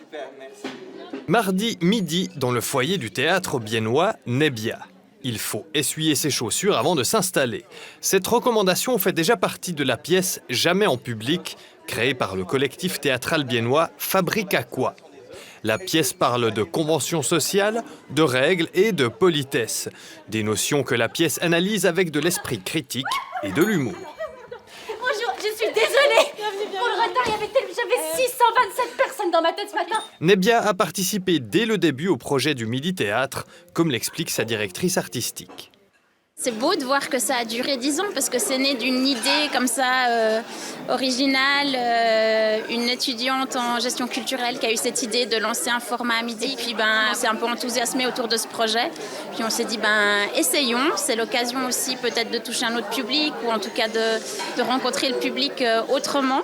Super, merci. Mardi midi, dans le foyer du théâtre biennois Nebia. Il faut essuyer ses chaussures avant de s'installer. Cette recommandation fait déjà partie de la pièce Jamais en public, créée par le collectif théâtral biennois Fabrique à quoi. La pièce parle de conventions sociales, de règles et de politesse. Des notions que la pièce analyse avec de l'esprit critique et de l'humour. Bonjour, je suis désolée pour le retard, j'avais 627 personnes dans ma tête ce matin. Nebia a participé dès le début au projet du Midi Théâtre, comme l'explique sa directrice artistique. C'est beau de voir que ça a duré 10 ans parce que c'est né d'une idée comme ça originale. Une étudiante en gestion culturelle qui a eu cette idée de lancer un format à midi. Puis on s'est un peu enthousiasmé autour de ce projet. Puis on s'est dit essayons. C'est l'occasion aussi peut-être de toucher un autre public ou en tout cas de rencontrer le public autrement.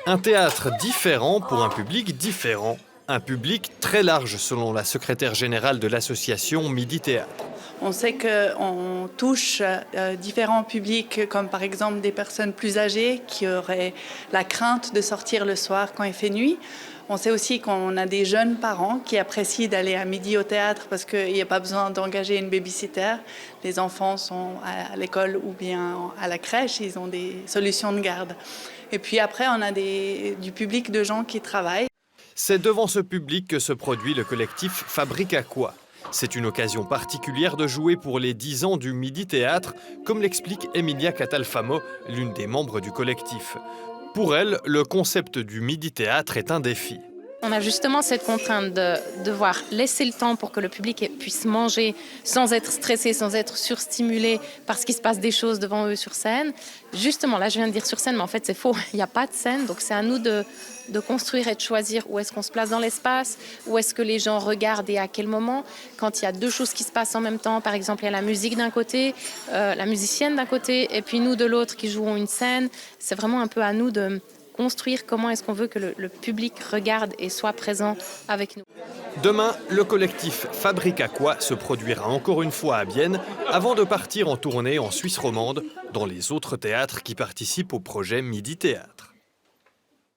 Un théâtre différent pour un public différent. Un public très large selon la secrétaire générale de l'association Midi Théâtre. On sait qu'on touche différents publics, comme par exemple des personnes plus âgées qui auraient la crainte de sortir le soir quand il fait nuit. On sait aussi qu'on a des jeunes parents qui apprécient d'aller à midi au théâtre parce qu'il n'y a pas besoin d'engager une babysitter. Les enfants sont à l'école ou bien à la crèche, ils ont des solutions de garde. Et puis après, on a du public de gens qui travaillent. C'est devant ce public que se produit le collectif Fabrique à quoi. C'est une occasion particulière de jouer pour les 10 ans du Midi Théâtre, comme l'explique Emilia Catalfamo, l'une des membres du collectif. Pour elle, le concept du Midi Théâtre est un défi. On a justement cette contrainte de devoir laisser le temps pour que le public puisse manger sans être stressé, sans être surstimulé parce qu'il se passe des choses devant eux sur scène. Justement, là je viens de dire sur scène, mais en fait c'est faux, il n'y a pas de scène, donc c'est à nous de construire et de choisir où est-ce qu'on se place dans l'espace, où est-ce que les gens regardent et à quel moment. Quand il y a deux choses qui se passent en même temps, par exemple il y a la musique d'un côté, la musicienne d'un côté, et puis nous de l'autre qui jouons une scène, c'est vraiment un peu à nous de construire comment est-ce qu'on veut que le public regarde et soit présent avec nous. Demain, le collectif Fabrique à quoi se produira encore une fois à Bienne avant de partir en tournée en Suisse romande dans les autres théâtres qui participent au projet Midi Théâtre.